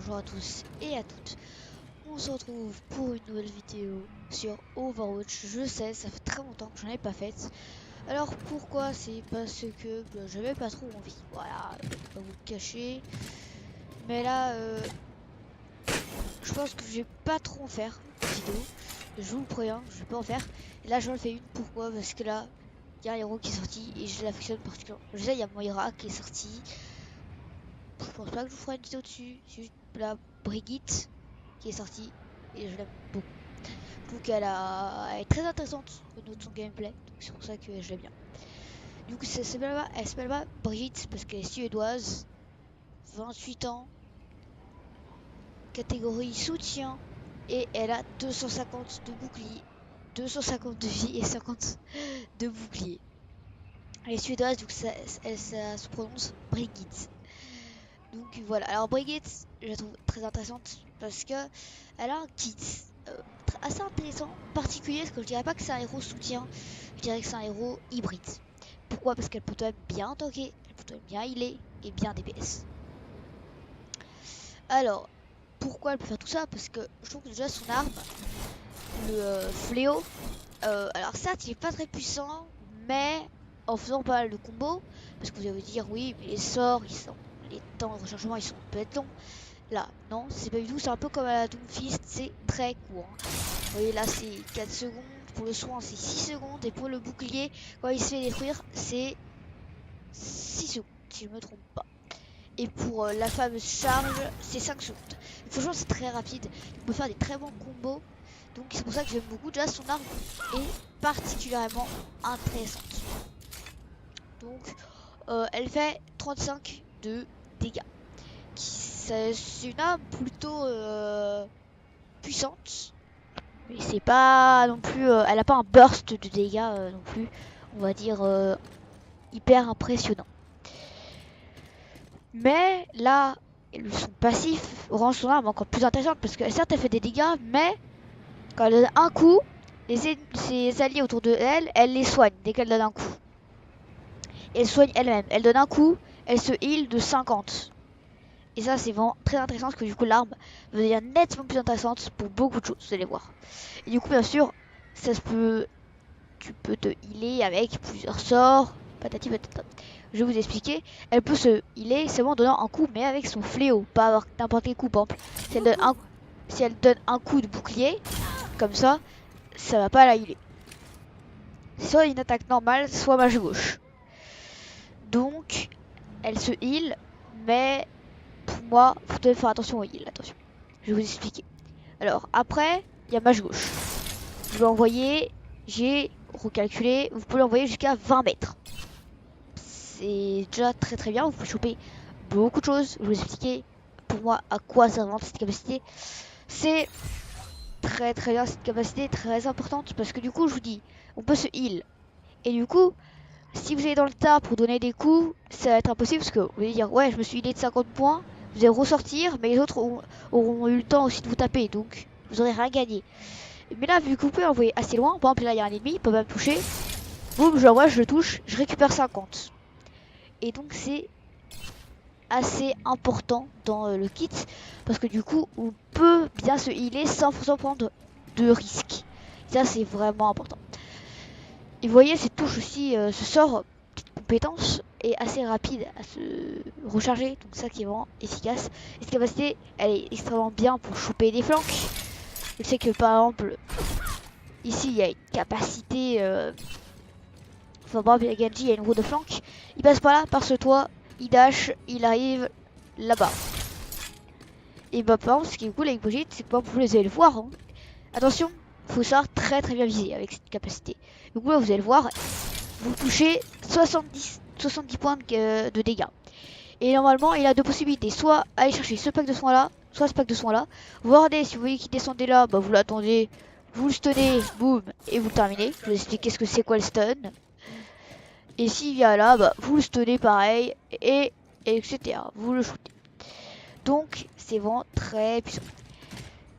bonjour à tous et à toutes. On se retrouve pour une nouvelle vidéo sur Overwatch. Je sais, ça fait très longtemps que j'en ai pas faite. Alors pourquoi? C'est parce que j'avais pas trop envie. Voilà, je vais pas vous le cacher. Mais là, je pense que je vais pas trop en faire de vidéo. Je vous le préviens, je vais pas en faire. Et là, j'en fais une. Pourquoi? Parce que là, il y a un héros qui est sorti et je l'affectionne particulièrement. Je sais, il y a Moira qui est sorti. Je pense pas que je vous ferai une vidéo dessus. C'est juste la Brigitte qui est sortie et je l'aime beaucoup. Je trouve elle est très intéressante au niveau de son gameplay, donc c'est pour ça que je l'aime bien. Du coup, elle s'appelle pas Brigitte parce qu'elle est suédoise, 28 ans, catégorie soutien et elle a 250 de bouclier, 250 de vie et 50 de bouclier. Elle est suédoise, donc ça se prononce Brigitte. Donc voilà, alors Brigitte, je la trouve très intéressante parce que elle a un kit assez intéressant, particulier, parce que je dirais pas que c'est un héros soutien, je dirais que c'est un héros hybride. Pourquoi? Parce qu'elle peut quand même bien tanker, elle peut quand même bien healer et bien DPS. Alors, pourquoi elle peut faire tout ça? Parce que je trouve que déjà son arme, le fléau, alors certes il est pas très puissant, mais en faisant pas mal de combos, parce que vous allez vous dire oui, mais les sorts, les temps de rechargement ils sont peut-être longs. Là, non, c'est pas du tout, c'est un peu comme à la Doomfist, c'est très court. Hein. Vous voyez là, c'est 4 secondes, pour le soin c'est 6 secondes, et pour le bouclier, quand il se fait détruire, c'est 6 secondes, si je me trompe pas. Et pour la fameuse charge, c'est 5 secondes. Franchement, c'est très rapide, on peut faire des très bons combos, donc c'est pour ça que j'aime beaucoup. Déjà, son arme est particulièrement intéressante. Donc, elle fait 35 de dégâts. C'est une arme plutôt puissante, mais c'est pas non plus, elle a pas un burst de dégâts non plus, on va dire hyper impressionnant. Mais là, son passif rend son arme encore plus intéressante parce que certes elle fait des dégâts, mais quand elle donne un coup, ses alliés autour de elle, elle les soigne dès qu'elle donne un coup. Elle soigne elle-même, elle donne un coup, elle se heal de 50. Et ça, c'est vraiment très intéressant parce que du coup, l'arme va devenir nettement plus intéressante pour beaucoup de choses, vous allez voir. Et du coup, bien sûr, tu peux te healer avec plusieurs sorts, patati patata. Je vais vous expliquer. Elle peut se healer seulement en donnant un coup, mais avec son fléau, pas avoir n'importe quel coup. Par exemple, si elle donne un coup de bouclier, comme ça va pas la healer. Soit une attaque normale, soit mage gauche. Donc, elle se heal, mais pour moi, vous devez faire attention au heal, attention. Je vais vous expliquer. Alors, après, il y a mage gauche. Je vais envoyer, j'ai recalculé, vous pouvez l'envoyer jusqu'à 20 mètres. C'est déjà très très bien, vous pouvez choper beaucoup de choses. Je vais vous expliquer pour moi à quoi ça représente cette capacité. C'est très très bien, cette capacité est très importante parce que du coup, je vous dis, on peut se heal. Et du coup, si vous allez dans le tas pour donner des coups, ça va être impossible parce que vous allez dire, ouais, je me suis healé de 50 points, vous allez ressortir, mais les autres auront eu le temps aussi de vous taper, donc vous aurez rien gagné. Mais là, vu que vous pouvez envoyer assez loin, par exemple là il y a un ennemi, il peut pas me toucher, boum, je l'envoie, je le touche, je récupère 50. Et donc c'est assez important dans le kit, parce que du coup on peut bien se healer sans prendre de risques. Ça c'est vraiment important. Et vous voyez cette touche aussi, ce sort, petite compétence, est assez rapide à se recharger, donc ça qui est vraiment efficace. Et cette capacité, elle est extrêmement bien pour choper des flancs. Je sais que par exemple, ici il y a une capacité, enfin bref, Genji, il y a une roue de flanc, il passe par là, par ce toit, il dash, il arrive là-bas. Et bah par exemple, ce qui est cool avec Brigitte, c'est que vous allez le voir, hein. Attention, faut savoir très très bien viser avec cette capacité. Donc là, vous allez le voir, vous touchez 70 points de dégâts. Et normalement, il a deux possibilités. Soit aller chercher ce pack de soins là, soit ce pack de soins là. Wardez, si vous voyez qu'il descendait là, bah vous l'attendez, vous le stunnez, boum, et vous le terminez. Je vais vous expliquer ce que c'est quoi le stun. Et s'il vient là, bah vous le stunnez pareil, et etc. Vous le shootez. Donc, c'est vraiment très puissant.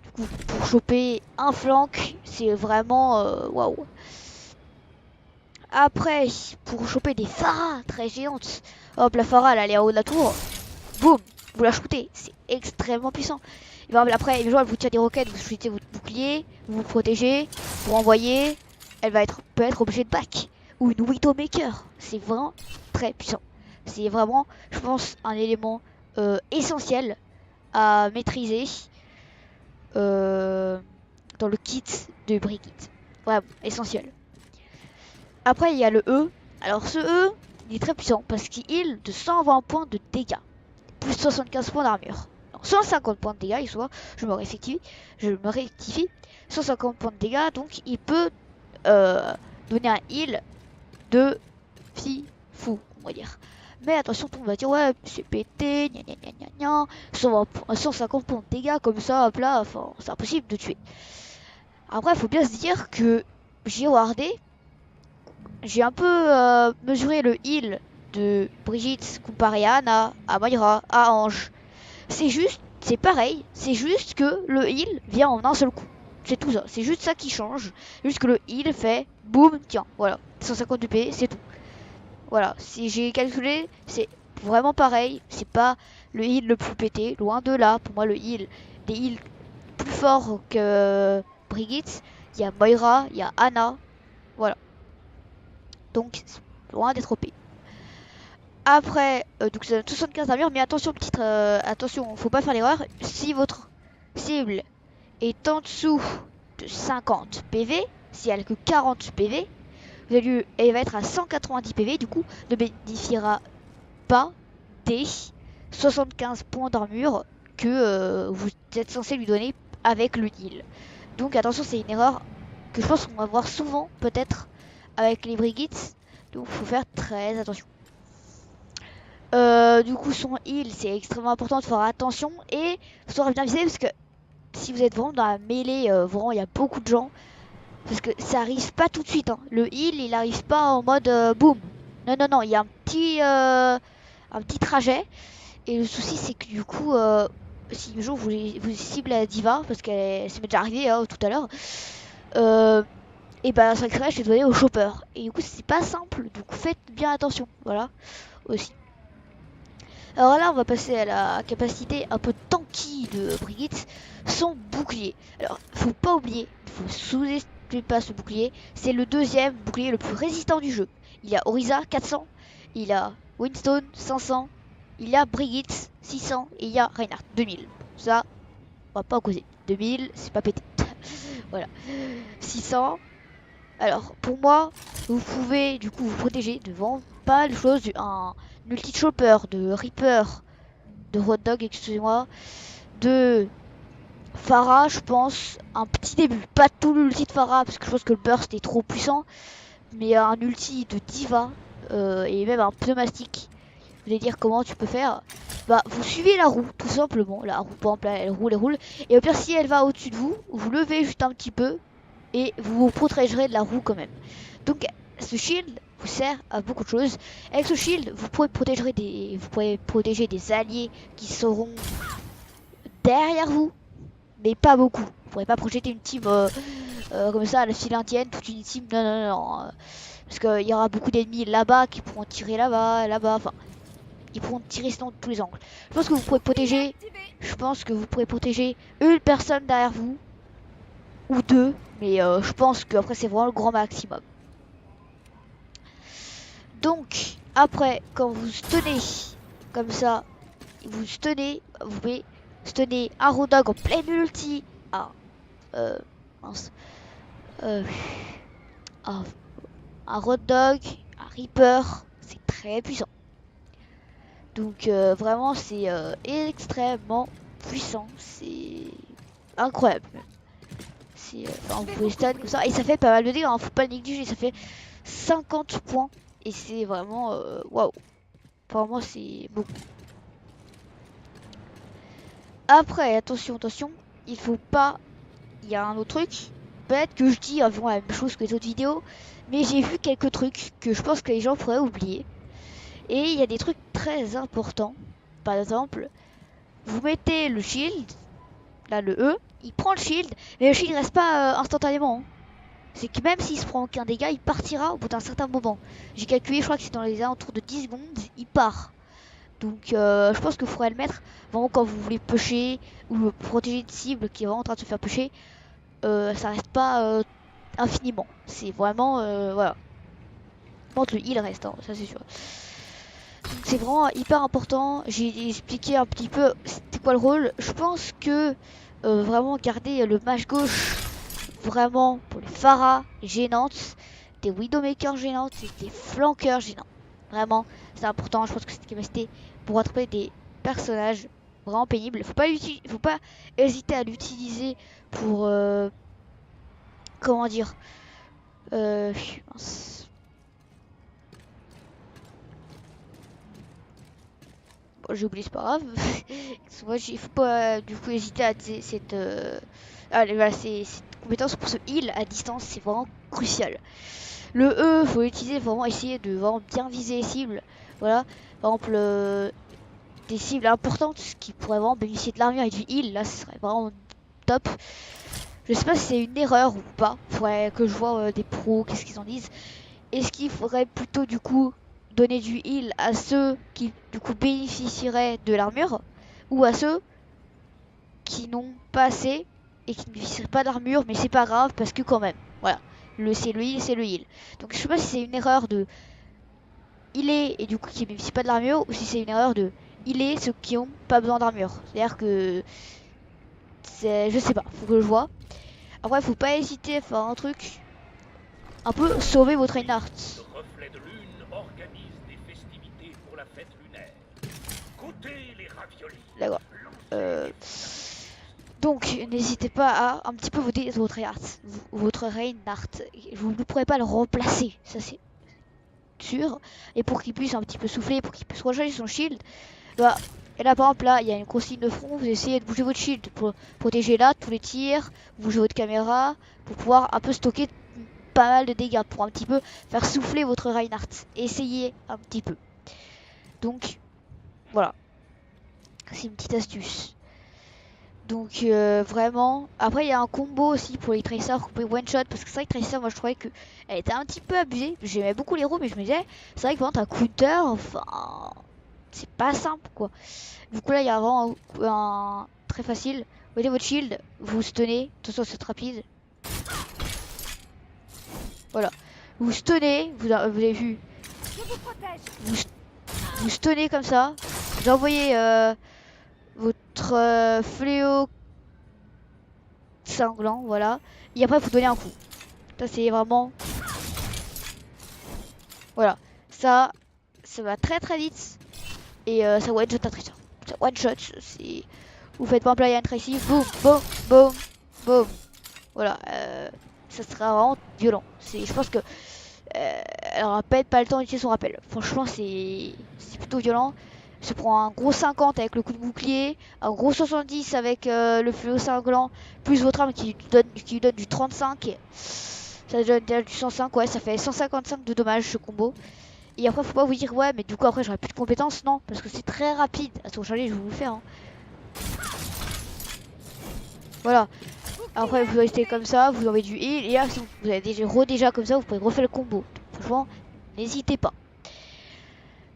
Du coup, pour choper un flank, c'est vraiment waouh. Après, pour choper des Pharah très géantes, hop, la Pharah elle est en haut de la tour, boum, vous la shootez. C'est extrêmement puissant. Et par exemple, après, elle vous tire des roquettes, vous shootez votre bouclier, vous vous protégez, vous renvoyez. Elle va peut être obligée de back. Ou une Widowmaker. C'est vraiment très puissant. C'est vraiment, je pense, un élément essentiel à maîtriser dans le kit de Brigitte. Vraiment, essentiel. Après, il y a le E. Alors, ce E, il est très puissant parce qu'il heal de 120 points de dégâts. Plus 75 points d'armure. 150 points de dégâts, soit je me rectifie. 150 points de dégâts, donc il peut donner un heal de fou, on va dire. Mais attention, tout le monde va dire ouais, c'est pété, gna gna gna gna gna, 150 points de dégâts comme ça, hop là, enfin, c'est impossible de tuer. Après, il faut bien se dire que j'ai wardé, j'ai un peu mesuré le heal de Brigitte comparé à Anna, à Moira, à Ange. C'est juste, c'est pareil, c'est juste que le heal vient en un seul coup. C'est tout ça, c'est juste ça qui change. Juste que le heal fait boum, tiens, voilà, 150 d'UP, c'est tout. Voilà, si j'ai calculé, c'est vraiment pareil. C'est pas le heal le plus pété, loin de là. Pour moi, le heal, des heals plus forts que Brigitte, il y a Moira, il y a Anna. Voilà. Donc, loin d'être OP. Après, donc ça donne 75 d'armure, mais attention, attention, faut pas faire l'erreur. Si votre cible est en dessous de 50 PV, si elle a que 40 PV, elle va être à 190 PV, du coup, ne bénéficiera pas des 75 points d'armure que vous êtes censé lui donner avec le heal. Donc attention, c'est une erreur que je pense qu'on va voir souvent, peut-être, avec les Brigittes. Donc faut faire très attention. Du coup, son heal, c'est extrêmement important de faire attention et il faudra bien viser parce que si vous êtes vraiment dans la mêlée, vraiment il y a beaucoup de gens, parce que ça arrive pas tout de suite. Hein. Le heal, il arrive pas en mode boom. Non, non, non, il y a un petit trajet. Et le souci, c'est que du coup, si un jour vous ciblez la diva, parce qu'elle m'est déjà arrivé hein, tout à l'heure, et ben ça crash est donné au chopper. Et du coup, c'est pas simple. Du coup, faites bien attention. Voilà, aussi. Alors là, on va passer à la capacité un peu tanky de Brigitte, son bouclier. Alors, faut pas oublier, il faut sous-estimer pas ce bouclier. C'est le deuxième bouclier le plus résistant du jeu. Il y a Oriza 400, il y a Winston 500, il y a Brigitte 600 et il y a Reinhardt 2000. Ça, on va pas en causer. 2000, c'est pas pété. Voilà. 600. Alors, pour moi, vous pouvez du coup vous protéger devant pas mal de choses. Un multi-chopper, de Reaper, de Hot Dog, excusez-moi, de Pharah, je pense. Un petit début. Pas tout l'ulti de Pharah, parce que je pense que le burst est trop puissant. Mais un ulti de Diva, et même un pneumatique. Vous allez dire comment tu peux faire. Bah, vous suivez la roue, tout simplement. La roue, par exemple, elle roule, elle roule. Et au pire, si elle va au-dessus de vous, vous levez juste un petit peu. Et vous vous protégerez de la roue quand même. Donc ce shield vous sert à beaucoup de choses. Avec ce shield, vous pouvez protéger des alliés qui seront derrière vous, mais pas beaucoup. Vous pourrez pas projeter une team comme ça à la file indienne, toute une team. Non, non, non. Parce qu'il y aura beaucoup d'ennemis là-bas qui pourront tirer là-bas, là-bas. Enfin, ils pourront tirer sinon de tous les angles. Je pense que vous pourrez protéger. Je pense que vous pourrez protéger une personne derrière vous ou deux, mais je pense qu'après c'est vraiment le grand maximum. Donc après, quand vous tenez comme ça, vous pouvez stunner un Road Dog en pleine ulti à mince, un Road Dog, un Reaper, c'est très puissant. Donc vraiment c'est extrêmement puissant, c'est incroyable. Enfin, vous pouvez stun comme ça et ça fait pas mal de dégâts, hein, faut pas le négliger, ça fait 50 points et c'est vraiment waouh. Vraiment c'est beaucoup. Après attention, il faut pas, il y a un autre truc, peut-être que je dis avant la même chose que les autres vidéos, mais j'ai vu quelques trucs que je pense que les gens pourraient oublier et il y a des trucs très importants. Par exemple, vous mettez le shield, là le E, il prend le shield, mais le shield reste pas instantanément. Hein. C'est que même s'il se prend aucun dégât, il partira au bout d'un certain moment. J'ai calculé, je crois que c'est dans les alentours de 10 secondes, il part. Donc je pense qu'il faudrait le mettre vraiment quand vous voulez pusher ou protéger une cible qui est vraiment en train de se faire pusher. Ça reste pas infiniment. C'est vraiment voilà. Par contre le heal reste, hein, ça c'est sûr. Donc c'est vraiment hyper important. J'ai expliqué un petit peu c'était quoi le rôle. Je pense que vraiment garder le mage gauche vraiment pour les Pharah gênantes, des Widowmakers gênantes et des flanqueurs gênants. Vraiment, c'est important. Je pense que cette capacité pour attraper des personnages vraiment pénibles. Faut pas hésiter à l'utiliser pour comment dire. Mince. Bon, j'ai oublié, c'est pas grave. Moi, il faut pas du coup hésiter à cette allez, voilà, cette compétence pour ce heal à distance, c'est vraiment crucial. Le E, faut l'utiliser vraiment, essayer de vraiment bien viser les cibles. Voilà, par exemple, des cibles importantes qui pourraient vraiment bénéficier de l'armure et du heal, là, ce serait vraiment top. Je sais pas si c'est une erreur ou pas, faudrait que je vois des pros, qu'est-ce qu'ils en disent. Est-ce qu'il faudrait plutôt du coup donner du heal à ceux qui du coup bénéficieraient de l'armure ou à ceux qui n'ont pas assez et qui ne bénéficieraient pas d'armure, mais c'est pas grave parce que quand même, voilà, c'est le heal, c'est le heal. Donc je sais pas si c'est une erreur de healer et du coup qui bénéficient pas de l'armure ou si c'est une erreur de healer ceux qui ont pas besoin d'armure. C'est-à-dire que je sais pas, faut que je vois. Après faut pas hésiter à faire un truc un peu sauver votre Reinhardt. Le reflet de lune organise des festivités pour la fête lunaire. Goûtez les raviolis. D'accord. Donc n'hésitez pas à un petit peu voter votre Reinhardt. Vous ne pourrez pas le remplacer, ça c'est sûr. Et pour qu'il puisse un petit peu souffler, pour qu'il puisse recharger son shield, bah, et là par exemple là il y a une consigne de front, vous essayez de bouger votre shield pour protéger là tous les tirs, vous bougez votre caméra pour pouvoir un peu stocker pas mal de dégâts, pour un petit peu faire souffler votre Reinhardt. Essayez un petit peu. Donc voilà, c'est une petite astuce. Donc vraiment, après il y a un combo aussi pour les Tracer qu'on peut one shot, parce que c'est vrai que Tracer, moi je trouvais que elle était un petit peu abusée. J'aimais beaucoup les héros, mais je me disais c'est vrai que pendant un counter, enfin c'est pas simple quoi. Du coup là il y a vraiment un très facile. Vous mettez votre shield, vous stunnez, attention c'est rapide. Voilà, vous stunnez, vous avez vu, vous stunnez comme ça, vous envoyez votre fléau sanglant, voilà, et après vous donnez un coup. Ça c'est vraiment, voilà, ça va très très vite et ça one shot un tracer. Ça one shot, c'est, vous faites par exemple là il y a un tracy, boum, boum, boum, boum, voilà, ça sera vraiment violent. Je pense que elle aura peut-être pas le temps d'utiliser son rappel. Franchement, c'est plutôt violent. Se prend un gros 50 avec le coup de bouclier, un gros 70 avec le fléau cinglant, plus votre arme qui lui donne du 35. Ça donne du 105, ouais, ça fait 155 de dommages ce combo. Et après, faut pas vous dire, ouais, mais du coup, après, j'aurai plus de compétences. Non, parce que c'est très rapide. À son chalet, je vais vous le faire. Hein. Voilà. Après, vous restez comme ça, vous envoyez du heal, et là, si vous avez déjà comme ça, vous pouvez refaire le combo. Donc, franchement, n'hésitez pas.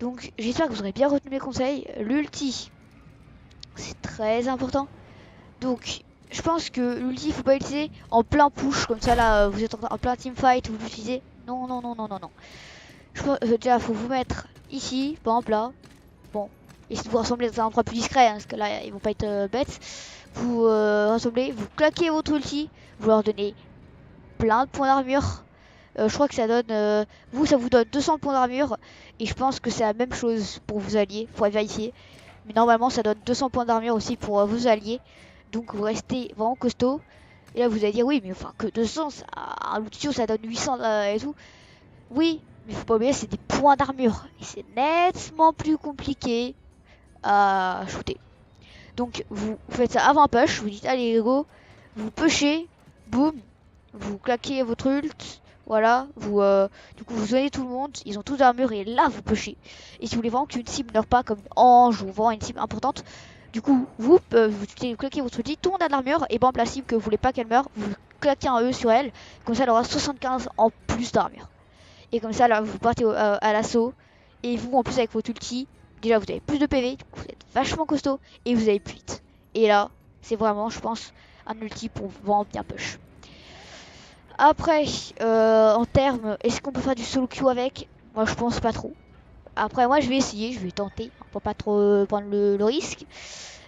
Donc, j'espère que vous aurez bien retenu mes conseils. L'ulti, c'est très important. Donc, je pense que l'ulti, il faut pas l'utiliser en plein push, comme ça, là, vous êtes en plein teamfight, vous l'utilisez. Non, non, non, non, non, non. Je pense, déjà, faut vous mettre ici, par exemple là. Bon, et de vous rassembler dans un endroit plus discret, hein, parce que là, ils vont pas être bêtes. Vous rassemblez, vous claquez votre ulti, vous leur donnez plein de points d'armure. Je crois que ça donne, ça vous donne 200 points d'armure, et je pense que c'est la même chose pour vos alliés, faudrait vérifier. Mais normalement, ça donne 200 points d'armure aussi pour vos alliés, donc vous restez vraiment costaud. Et là, vous allez dire, oui, mais enfin, que 200, ça, un Lucio, ça donne 800 et tout. Oui, mais faut pas oublier, c'est des points d'armure, et c'est nettement plus compliqué à shooter. Donc vous faites ça avant un push, vous dites allez go, vous pushez, boum, vous claquez votre ult, voilà, du coup vous donnez tout le monde, ils ont tous d'armure et là vous pushez. Et si vous voulez vraiment qu'une cible meure pas comme une ange ou vraiment une cible importante, du coup vous claquez votre ulti, tout le monde a de l'armure et bon la cible que vous voulez pas qu'elle meure, vous claquez un E sur elle, comme ça elle aura 75 en plus d'armure. Et comme ça là vous partez à l'assaut et vous en plus avec votre ulti, déjà vous avez plus de PV, du coup, vous êtes vachement costaud et vous avez plus vite. Et là, c'est vraiment, je pense, un ulti pour vraiment bien push. Après, en termes, est-ce qu'on peut faire du solo queue avec? Moi, je pense pas trop. Après, moi, je vais essayer, je vais tenter, hein, pour pas trop prendre le risque.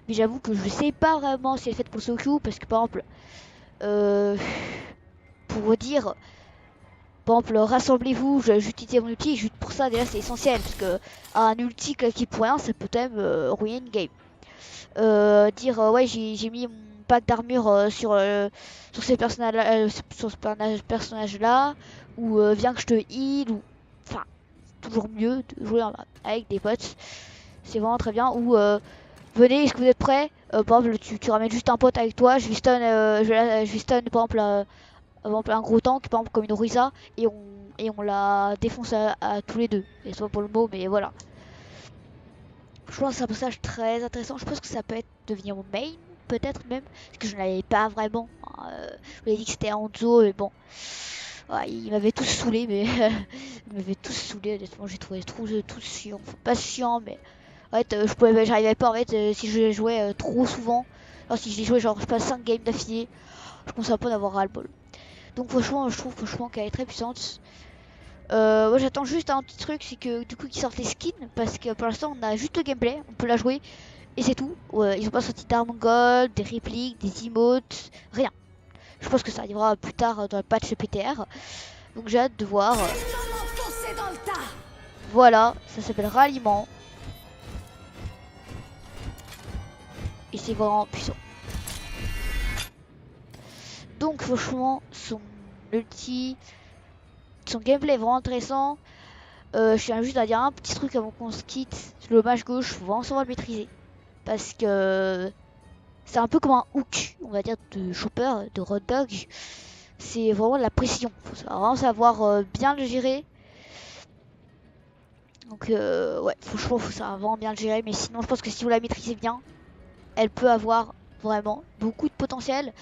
Mais j'avoue que je sais pas vraiment si elle est faite pour le solo queue, parce que par exemple, euh, pour vous dire, par exemple, rassemblez-vous, j'utilise mon ulti, juste pour ça, déjà, c'est essentiel, parce que un ulti claqué pour rien, ça peut quand même ruiner une game. Dire ouais j'ai mis mon pack d'armure sur ces personnages sur ce personnage là ou viens que je te heal ou enfin toujours mieux de jouer avec des potes, c'est vraiment très bien. Ou venez, est-ce que vous êtes prêts? Par exemple tu ramènes juste un pote avec toi, je lui stun je lui stun par exemple un gros tank par exemple comme une Orisa et on la défonce à tous les deux, et soit pour le mot mais voilà. Je pense que c'est un personnage très intéressant. Je pense que ça peut être devenir mon main, peut-être même. Parce que je n'avais pas vraiment. Je vous ai dit que c'était Hanzo, mais bon. Ouais, il m'avait tous saoulé, mais. il m'avait tous saoulé, honnêtement. J'ai trouvé tout chiant. Enfin, pas chiant, mais. En fait, j'arrivais pas, en fait, si je jouais trop souvent. Alors, si je les jouais, genre, je passe 5 games d'affilée, je commençais un peu d'avoir ras-le-bol. Donc, franchement, je trouve franchement qu'elle est très puissante. Moi j'attends juste un petit truc, c'est que du coup qu'ils sortent les skins, parce que pour l'instant on a juste le gameplay, on peut la jouer et c'est tout. Ils ont pas sorti d'armes gold, des répliques, des emotes, rien. Je pense que ça arrivera plus tard dans le patch PTR, donc j'ai hâte de voir. Voilà, ça s'appelle ralliement et c'est vraiment puissant. Donc franchement son ulti, son gameplay est vraiment intéressant. Je tiens juste à dire un petit truc avant qu'on se quitte. Le mage gauche, faut vraiment savoir le maîtriser. Parce que c'est un peu comme un hook, on va dire, de chopper, de hot dog. C'est vraiment de la précision. Faut vraiment savoir bien le gérer. Donc ouais, franchement, faut savoir vraiment bien le gérer. Mais sinon, je pense que si vous la maîtrisez bien, elle peut avoir vraiment beaucoup de potentiel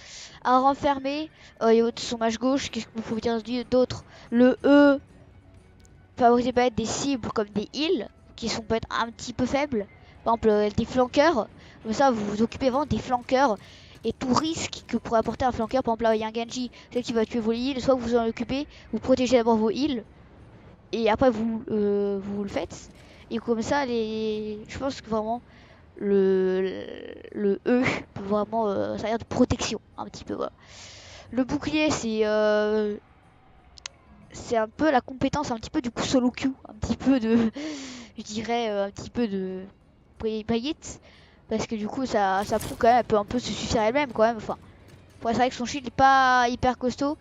à renfermer. Et de son mage gauche, qu'est-ce que vous pouvez dire d'autre? Le E favorise peut être des cibles comme des heals, qui sont peut-être un petit peu faibles. Par exemple, des flanqueurs. Comme ça, vous vous occupez vraiment des flanqueurs. Et tout risque que pourrait apporter un flanqueur, par exemple là il y a un Genji, c'est qui va tuer vos heals, soit vous en occupez, vous protégez d'abord vos heals, et après vous le faites. Et comme ça, je pense que vraiment le E peut vraiment servir de protection un petit peu. Voilà. Le bouclier c'est un peu la compétence un petit peu du coup solo queue, un petit peu de je dirais un petit peu de Brigitte, parce que du coup ça prouve quand même elle peut un peu se suffire elle-même quand même. Enfin c'est vrai que son shield n'est pas hyper costaud,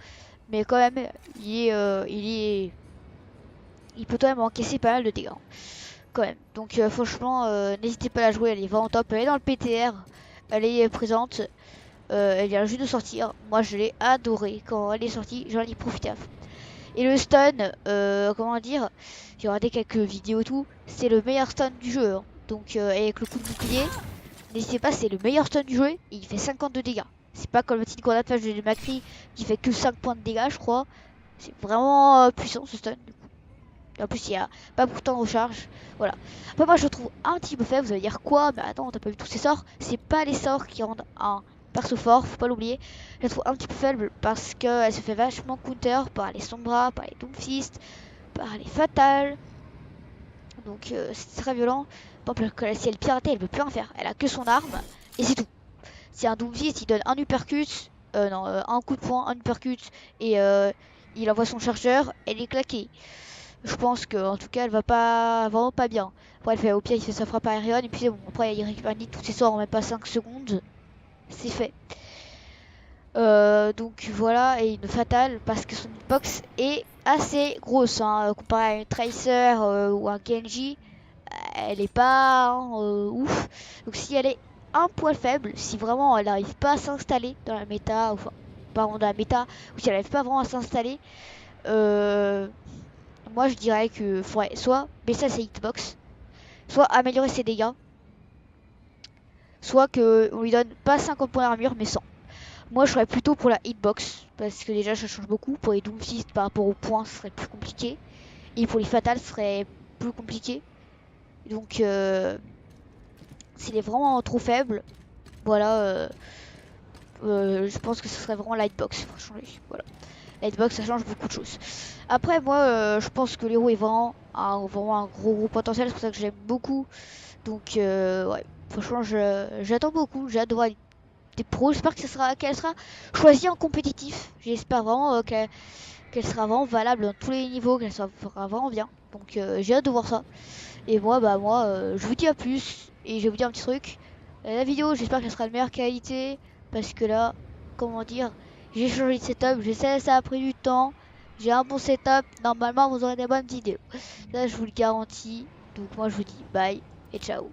mais quand même il peut quand même encaisser pas mal de dégâts quand même. Donc franchement n'hésitez pas à la jouer, elle est vraiment top, elle est dans le PTR, elle est présente, elle vient juste de sortir. Moi je l'ai adorée quand elle est sortie, j'en ai profité à fond. Et le stun, comment dire, j'ai regardé quelques vidéos et tout, c'est le meilleur stun du jeu. Hein. Donc avec le coup de bouclier, n'hésitez pas, c'est le meilleur stun du jeu et il fait 52 dégâts. C'est pas comme le petite grenade flash de Macri qui fait que 5 points de dégâts, je crois. C'est vraiment puissant ce stun. Du coup. En plus, il y a pas beaucoup de temps de recharge. Voilà. Après, moi, je le trouve un petit peu faible. Vous allez dire quoi? Mais attends, t'as pas vu tous ces sorts? C'est pas les sorts qui rendent un perso fort, faut pas l'oublier. Je la trouve un petit peu faible parce qu'elle se fait vachement counter par les Sombra, par les Doomfist, par les Fatales. Donc, c'est très violent. Par exemple, si elle piratait, elle peut plus rien faire. Elle a que son arme et c'est tout. Si un Doomfist, il donne un uppercut, un coup de poing, un uppercut et il envoie son chargeur, elle est claquée. Je pense qu'en tout cas, elle va pas vraiment pas bien. Après, elle fait, au pire, il fait sa frappe aérienne et puis c'est bon. Après, il récupère tous ses sorts en même pas 5 secondes. C'est fait. Donc voilà, et une fatale parce que son hitbox est assez grosse. Hein, comparé à une Tracer ou un Genji, elle est pas ouf. Donc si elle est un poil faible, si vraiment elle n'arrive pas à s'installer dans la méta, enfin, pas dans la méta, ou si elle n'arrive pas vraiment à s'installer, moi je dirais que faudrait soit baisser ses hitbox, soit améliorer ses dégâts, soit qu'on lui donne pas 50 points d'armure mais 100. Moi je serais plutôt pour la hitbox, parce que déjà ça change beaucoup. Pour les Doomfist par rapport aux points ce serait plus compliqué, et pour les fatales ce serait plus compliqué. Donc s'il est vraiment trop faible, voilà, je pense que ce serait vraiment Lightbox faut changer. Voilà. Lightbox ça change beaucoup de choses. Après moi je pense que l'héros est vraiment un gros potentiel, c'est pour ça que j'aime beaucoup. Donc ouais, franchement j'attends beaucoup, j'ai hâte de voir des pros. J'espère qu'elle sera choisie en compétitif. J'espère vraiment qu'elle sera vraiment valable dans tous les niveaux, qu'elle sera vraiment bien. Donc j'ai hâte de voir ça. Et moi, je vous dis à plus. Et je vais vous dire un petit truc. La vidéo, j'espère qu'elle sera de meilleure qualité. Parce que là, comment dire, j'ai changé de setup. Je sais, ça a pris du temps. J'ai un bon setup. Normalement, vous aurez des bonnes vidéos. Ça, je vous le garantis. Donc moi, je vous dis bye et ciao.